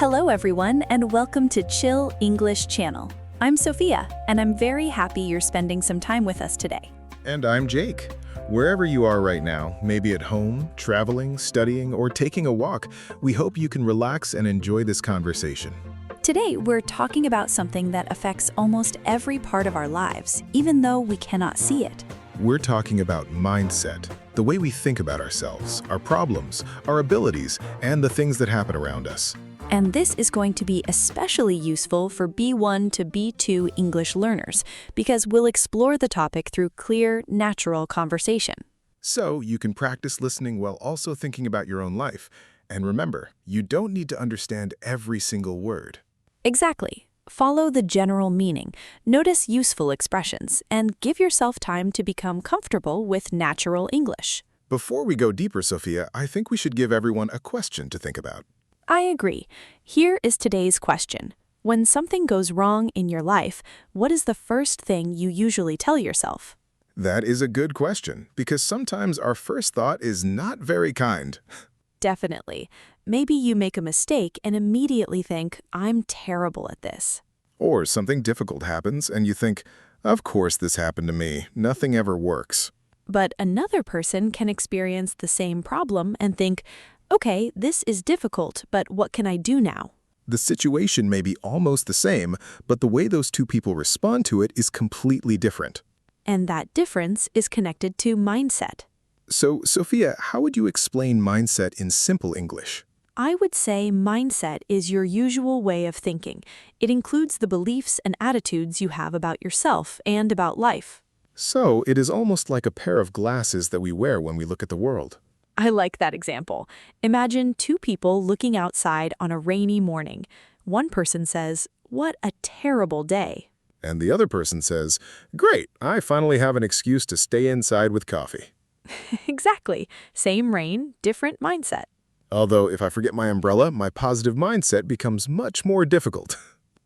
Hello everyone and welcome to Chill English Channel. I'm Sophia and I'm very happy you're spending some time with us today. And I'm Jake. Wherever you are right now, maybe at home, traveling, studying, or taking a walk, we hope you can relax and enjoy this conversation. Today we're talking about something that affects almost every part of our lives, even though we cannot see it. We're talking about mindset, the way we think about ourselves, our problems, our abilities, and the things that happen around us. And this is going to be especially useful for B1 to B2 English learners, because we'll explore the topic through clear, natural conversation. So you can practice listening while also thinking about your own life. And remember, you don't need to understand every single word. Exactly. Follow the general meaning, notice useful expressions, and give yourself time to become comfortable with natural English. Before we go deeper, Sophia, I think we should give everyone a question to think about. I agree. Here is today's question. When something goes wrong in your life, what is the first thing you usually tell yourself? That is a good question, because sometimes our first thought is not very kind. Definitely. Maybe you make a mistake and immediately think, I'm terrible at this. Or something difficult happens and you think, of course this happened to me, nothing ever works. But another person can experience the same problem and think, okay, this is difficult, but what can I do now? The situation may be almost the same, but the way those two people respond to it is completely different. And that difference is connected to mindset. So, Sophia, how would you explain mindset in simple English? I would say mindset is your usual way of thinking. It includes the beliefs and attitudes you have about yourself and about life. So, it is almost like a pair of glasses that we wear when we look at the world. I like that example. Imagine two people looking outside on a rainy morning. One person says, "What a terrible day." And the other person says, "Great, I finally have an excuse to stay inside with coffee." Exactly. Same rain, different mindset. Although, if I forget my umbrella, my positive mindset becomes much more difficult.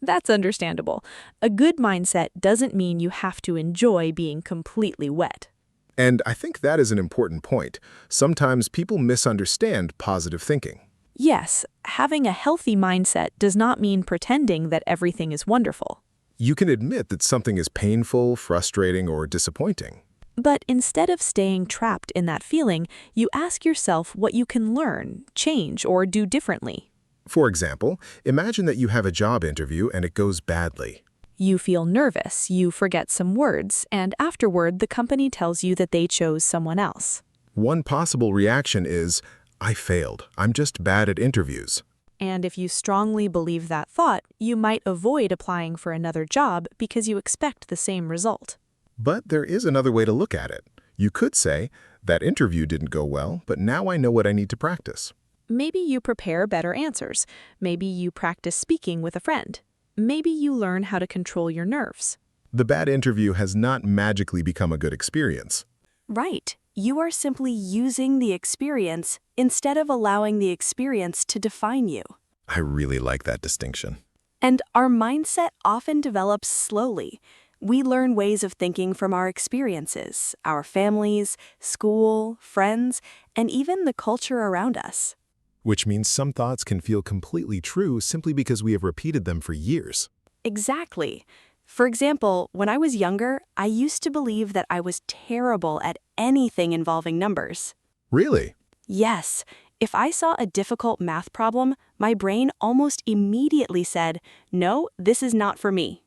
That's understandable. A good mindset doesn't mean you have to enjoy being completely wet. And I think that is an important point. Sometimes people misunderstand positive thinking. Yes, having a healthy mindset does not mean pretending that everything is wonderful. You can admit that something is painful, frustrating, or disappointing. But instead of staying trapped in that feeling, you ask yourself what you can learn, change, or do differently. For example, imagine that you have a job interview and it goes badly. You feel nervous, you forget some words, and afterward the company tells you that they chose someone else. One possible reaction is, I failed. I'm just bad at interviews. And if you strongly believe that thought, you might avoid applying for another job because you expect the same result. But there is another way to look at it. You could say, that interview didn't go well, but now I know what I need to practice. Maybe you prepare better answers. Maybe you practice speaking with a friend. Maybe you learn how to control your nerves. The bad interview has not magically become a good experience. Right. You are simply using the experience instead of allowing the experience to define you. I really like that distinction. And our mindset often develops slowly. We learn ways of thinking from our experiences, our families, school, friends, and even the culture around us. Which means some thoughts can feel completely true simply because we have repeated them for years. Exactly. For example, when I was younger, I used to believe that I was terrible at anything involving numbers. Really? Yes. If I saw a difficult math problem, my brain almost immediately said, "No, this is not for me."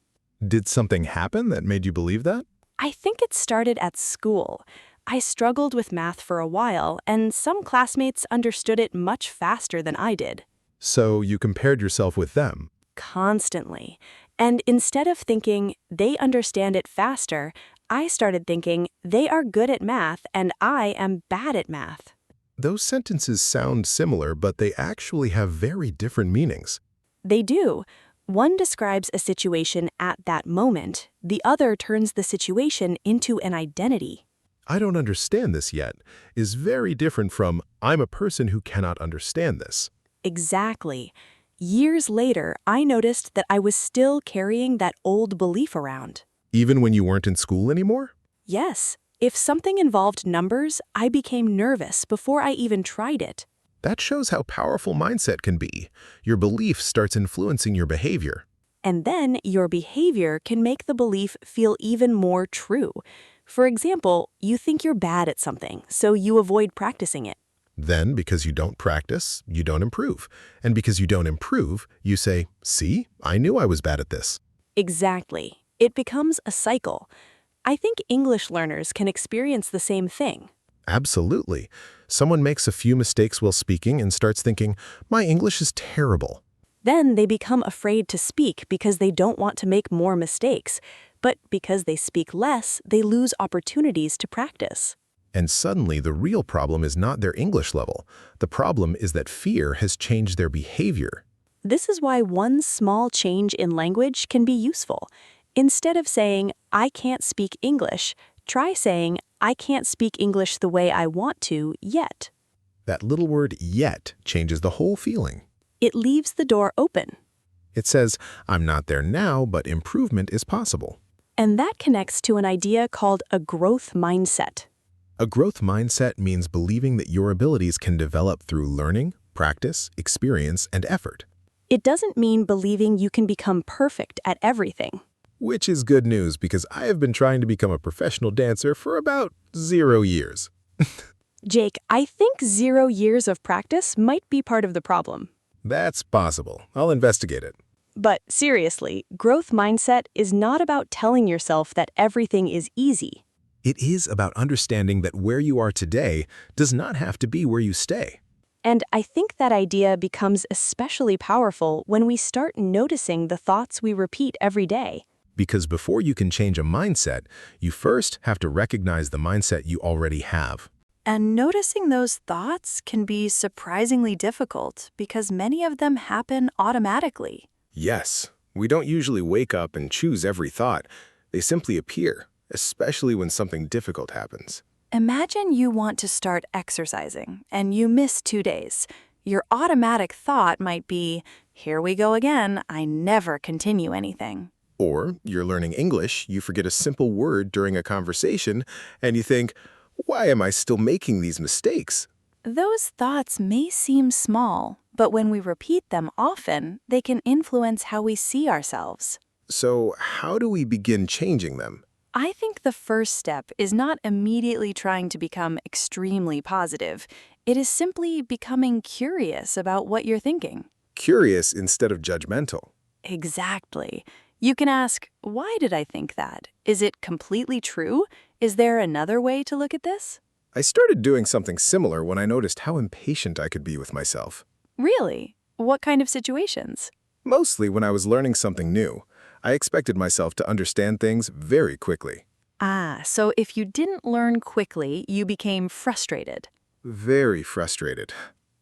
Did something happen that made you believe that? I think it started at school. I struggled with math for a while, and some classmates understood it much faster than I did. So you compared yourself with them. Constantly. And instead of thinking, they understand it faster, I started thinking, they are good at math and I am bad at math. Those sentences sound similar, but they actually have very different meanings. They do. One describes a situation at that moment. The other turns the situation into an identity. I don't understand this yet is very different from I'm a person who cannot understand this. Exactly. Years later, I noticed that I was still carrying that old belief around. Even when you weren't in school anymore? Yes. If something involved numbers, I became nervous before I even tried it. That shows how powerful mindset can be. Your belief starts influencing your behavior. And then your behavior can make the belief feel even more true. For example, you think you're bad at something, so you avoid practicing it. Then, because you don't practice, you don't improve. And because you don't improve, you say, "See, I knew I was bad at this." Exactly. It becomes a cycle. I think English learners can experience the same thing. Absolutely. Someone makes a few mistakes while speaking and starts thinking, "My English is terrible." Then they become afraid to speak because they don't want to make more mistakes. But because they speak less, they lose opportunities to practice. And suddenly, the real problem is not their English level. The problem is that fear has changed their behavior. This is why one small change in language can be useful. Instead of saying, "I can't speak English," try saying, "I can't speak English the way I want to yet." That little word "yet" changes the whole feeling. It leaves the door open. It says, "I'm not there now, but improvement is possible." And that connects to an idea called a growth mindset. A growth mindset means believing that your abilities can develop through learning, practice, experience, and effort. It doesn't mean believing you can become perfect at everything. Which is good news because I have been trying to become a professional dancer for about 0 years. Jake, I think 0 years of practice might be part of the problem. That's possible. I'll investigate it. But seriously, growth mindset is not about telling yourself that everything is easy. It is about understanding that where you are today does not have to be where you stay. And I think that idea becomes especially powerful when we start noticing the thoughts we repeat every day. Because before you can change a mindset, you first have to recognize the mindset you already have. And noticing those thoughts can be surprisingly difficult because many of them happen automatically. Yes, we don't usually wake up and choose every thought. They simply appear, especially when something difficult happens. Imagine you want to start exercising and you miss 2 days. Your automatic thought might be, "Here we go again, I never continue anything." Or you're learning English, you forget a simple word during a conversation, and you think, "Why am I still making these mistakes?" Those thoughts may seem small, but when we repeat them often, they can influence how we see ourselves. So how do we begin changing them? I think the first step is not immediately trying to become extremely positive. It is simply becoming curious about what you're thinking. Curious instead of judgmental. Exactly. You can ask, "Why did I think that? Is it completely true? Is there another way to look at this?" I started doing something similar when I noticed how impatient I could be with myself. Really? What kind of situations? Mostly when I was learning something new. I expected myself to understand things very quickly. So if you didn't learn quickly, you became frustrated. Very frustrated.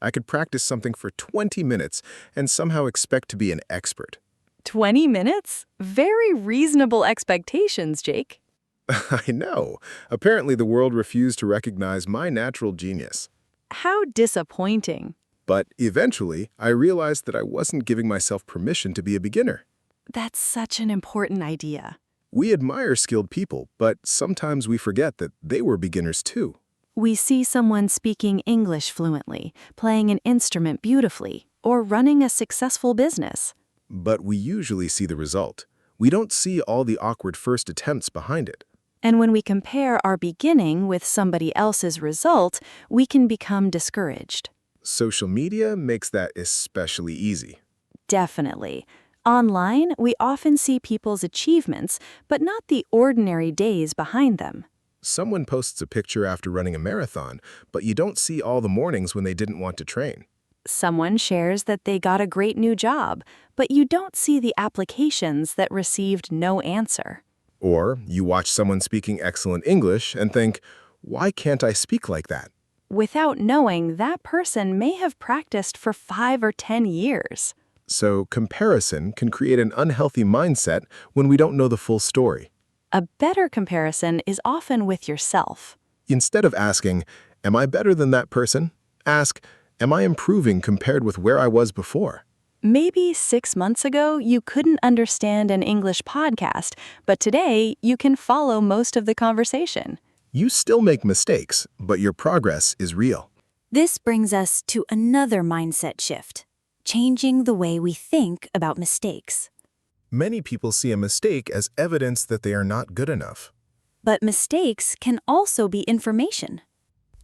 I could practice something for 20 minutes and somehow expect to be an expert. 20 minutes? Very reasonable expectations, Jake. I know. Apparently the world refused to recognize my natural genius. How disappointing. But eventually, I realized that I wasn't giving myself permission to be a beginner. That's such an important idea. We admire skilled people, but sometimes we forget that they were beginners too. We see someone speaking English fluently, playing an instrument beautifully, or running a successful business. But we usually see the result. We don't see all the awkward first attempts behind it. And when we compare our beginning with somebody else's result, we can become discouraged. Social media makes that especially easy. Definitely. Online, we often see people's achievements, but not the ordinary days behind them. Someone posts a picture after running a marathon, but you don't see all the mornings when they didn't want to train. Someone shares that they got a great new job, but you don't see the applications that received no answer. Or you watch someone speaking excellent English and think, "Why can't I speak like that?" Without knowing, that person may have practiced for 5 or 10 years. So comparison can create an unhealthy mindset when we don't know the full story. A better comparison is often with yourself. Instead of asking, "Am I better than that person?" ask, "Am I improving compared with where I was before?" Maybe 6 months ago, you couldn't understand an English podcast, but today you can follow most of the conversation. You still make mistakes, but your progress is real. This brings us to another mindset shift, changing the way we think about mistakes. Many people see a mistake as evidence that they are not good enough. But mistakes can also be information.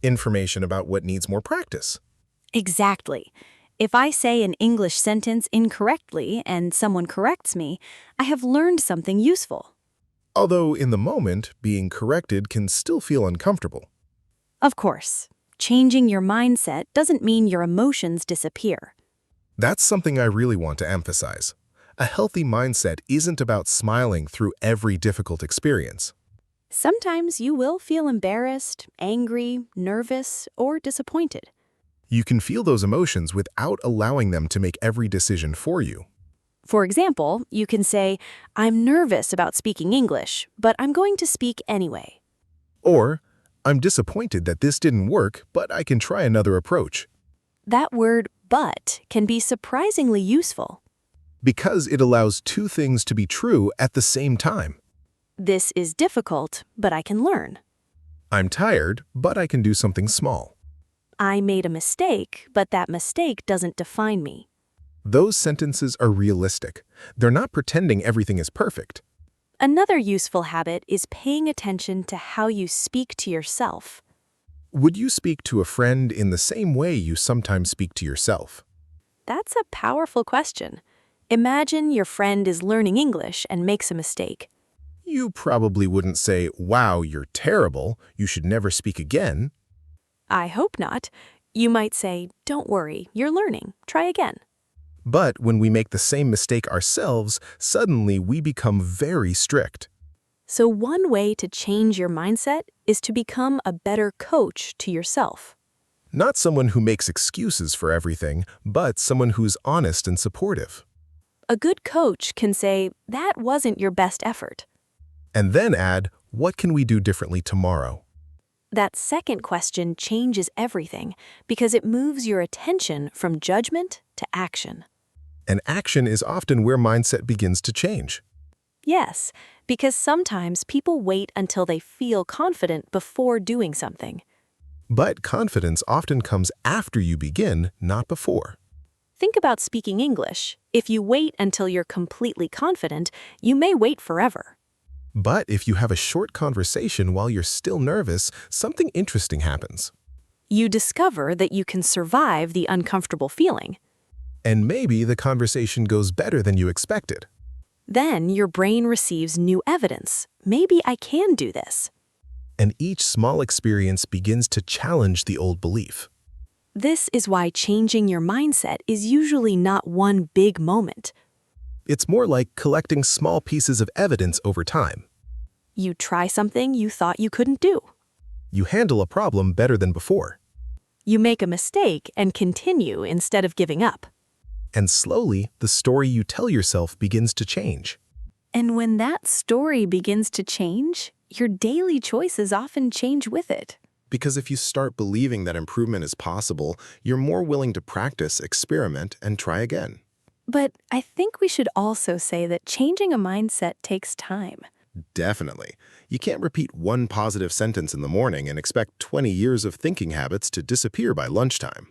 Information about what needs more practice. Exactly. If I say an English sentence incorrectly and someone corrects me, I have learned something useful. Although in the moment, being corrected can still feel uncomfortable. Of course, changing your mindset doesn't mean your emotions disappear. That's something I really want to emphasize. A healthy mindset isn't about smiling through every difficult experience. Sometimes you will feel embarrassed, angry, nervous, or disappointed. You can feel those emotions without allowing them to make every decision for you. For example, you can say, "I'm nervous about speaking English, but I'm going to speak anyway." Or, I'm disappointed that this didn't work, but I can try another approach. That word "but" can be surprisingly useful. Because it allows two things to be true at the same time. This is difficult, but I can learn. I'm tired, but I can do something small. I made a mistake, but that mistake doesn't define me. Those sentences are realistic. They're not pretending everything is perfect. Another useful habit is paying attention to how you speak to yourself. Would you speak to a friend in the same way you sometimes speak to yourself? That's a powerful question. Imagine your friend is learning English and makes a mistake. You probably wouldn't say, "Wow, you're terrible. You should never speak again." I hope not. You might say, "Don't worry, you're learning. Try again." But when we make the same mistake ourselves, suddenly we become very strict. So one way to change your mindset is to become a better coach to yourself. Not someone who makes excuses for everything, but someone who's honest and supportive. A good coach can say, "That wasn't your best effort." And then add, "What can we do differently tomorrow?" That second question changes everything because it moves your attention from judgment to action. And action is often where mindset begins to change. Yes, because sometimes people wait until they feel confident before doing something. But confidence often comes after you begin, not before. Think about speaking English. If you wait until you're completely confident, you may wait forever. But if you have a short conversation while you're still nervous, something interesting happens. You discover that you can survive the uncomfortable feeling. And maybe the conversation goes better than you expected. Then your brain receives new evidence. Maybe I can do this. And each small experience begins to challenge the old belief. This is why changing your mindset is usually not one big moment. It's more like collecting small pieces of evidence over time. You try something you thought you couldn't do. You handle a problem better than before. You make a mistake and continue instead of giving up. And slowly, the story you tell yourself begins to change. And when that story begins to change, your daily choices often change with it. Because if you start believing that improvement is possible, you're more willing to practice, experiment, and try again. But I think we should also say that changing a mindset takes time. Definitely. You can't repeat one positive sentence in the morning and expect 20 years of thinking habits to disappear by lunchtime.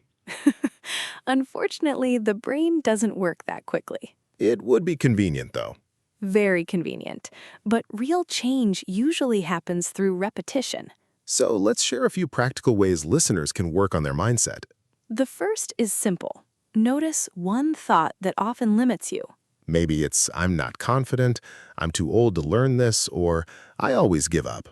Unfortunately, the brain doesn't work that quickly. It would be convenient, though. Very convenient. But real change usually happens through repetition. So let's share a few practical ways listeners can work on their mindset. The first is simple. Notice one thought that often limits you. Maybe it's, "I'm not confident," "I'm too old to learn this," or "I always give up."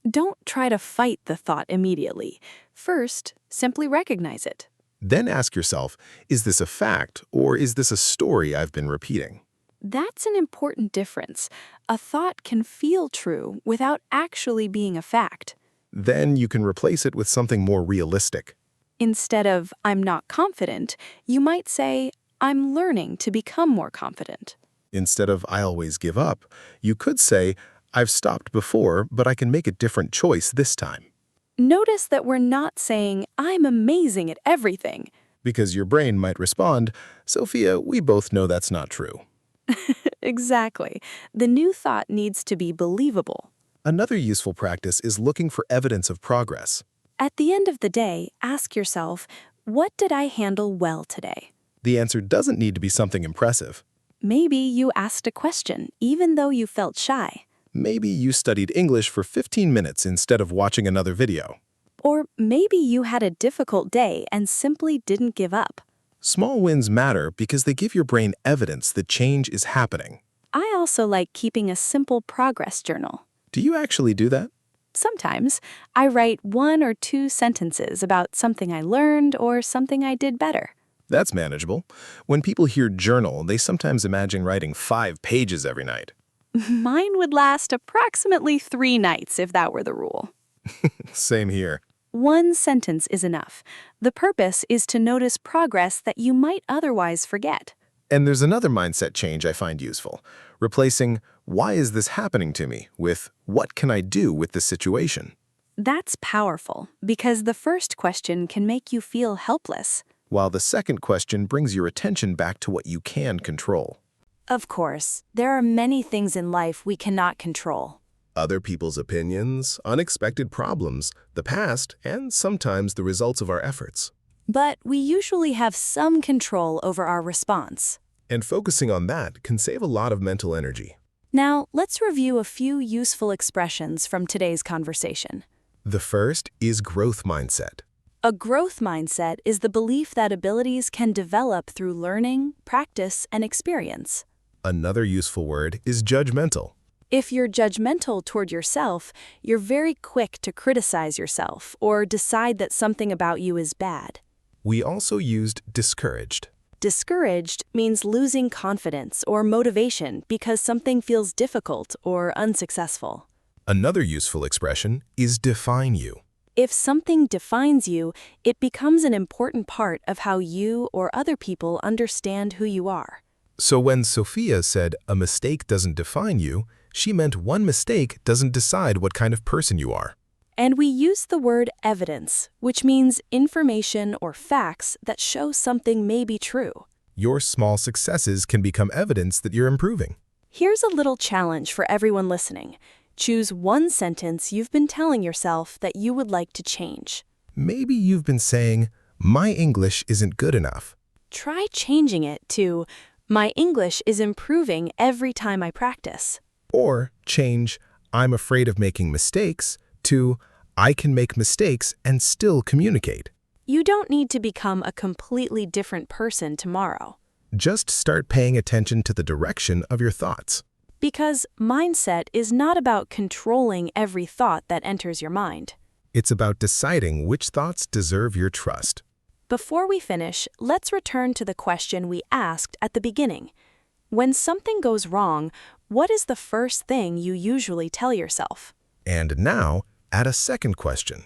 Don't try to fight the thought immediately. First, simply recognize it. Then ask yourself, is this a fact or is this a story I've been repeating? That's an important difference. A thought can feel true without actually being a fact. Then you can replace it with something more realistic. Instead of "I'm not confident," you might say, "I'm learning to become more confident." Instead of "I always give up," you could say, "I've stopped before, but I can make a different choice this time." Notice that we're not saying, "I'm amazing at everything." Because your brain might respond, "Sophia, we both know that's not true." Exactly. The new thought needs to be believable. Another useful practice is looking for evidence of progress. At the end of the day, ask yourself, what did I handle well today? The answer doesn't need to be something impressive. Maybe you asked a question, even though you felt shy. Maybe you studied English for 15 minutes instead of watching another video. Or maybe you had a difficult day and simply didn't give up. Small wins matter because they give your brain evidence that change is happening. I also like keeping a simple progress journal. Do you actually do that? Sometimes I write 1 or 2 sentences about something I learned or something I did better. That's manageable. When people hear journal, they sometimes imagine writing 5 pages every night. Mine would last approximately 3 nights if that were the rule. Same here. 1 sentence is enough. The purpose is to notice progress that you might otherwise forget. And there's another mindset change I find useful. Replacing, "Why is this happening to me?" with, "What can I do with this situation?" That's powerful because the first question can make you feel helpless. While the second question brings your attention back to what you can control. Of course, there are many things in life we cannot control. Other people's opinions, unexpected problems, the past, and sometimes the results of our efforts. But we usually have some control over our response. And focusing on that can save a lot of mental energy. Now, let's review a few useful expressions from today's conversation. The first is growth mindset. A growth mindset is the belief that abilities can develop through learning, practice, and experience. Another useful word is judgmental. If you're judgmental toward yourself, you're very quick to criticize yourself or decide that something about you is bad. We also used discouraged. Discouraged means losing confidence or motivation because something feels difficult or unsuccessful. Another useful expression is define you. If something defines you, it becomes an important part of how you or other people understand who you are. So when Sophia said a mistake doesn't define you, she meant one mistake doesn't decide what kind of person you are. And we use the word evidence, which means information or facts that show something may be true. Your small successes can become evidence that you're improving. Here's a little challenge for everyone listening. Choose 1 sentence you've been telling yourself that you would like to change. Maybe you've been saying, "My English isn't good enough." Try changing it to, "My English is improving every time I practice." Or change, "I'm afraid of making mistakes," to, "I can make mistakes and still communicate." You don't need to become a completely different person tomorrow. Just start paying attention to the direction of your thoughts. Because mindset is not about controlling every thought that enters your mind. It's about deciding which thoughts deserve your trust. Before we finish, let's return to the question we asked at the beginning. When something goes wrong, what is the first thing you usually tell yourself? And now, add a second question.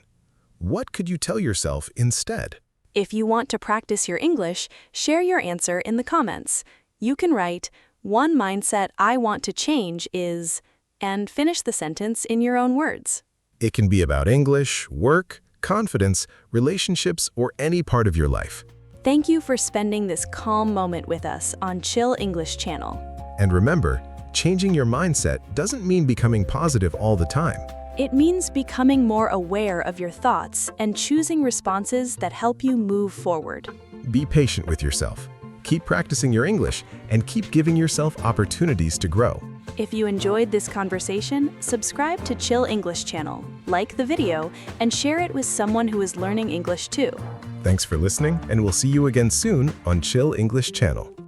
What could you tell yourself instead? If you want to practice your English, share your answer in the comments. You can write, "One mindset I want to change is," and finish the sentence in your own words. It can be about English, work, confidence, relationships, or any part of your life. Thank you for spending this calm moment with us on Chill English Channel. And remember, changing your mindset doesn't mean becoming positive all the time. It means becoming more aware of your thoughts and choosing responses that help you move forward. Be patient with yourself. Keep practicing your English and keep giving yourself opportunities to grow. If you enjoyed this conversation, subscribe to Chill English Channel, like the video, and share it with someone who is learning English too. Thanks for listening, and we'll see you again soon on Chill English Channel.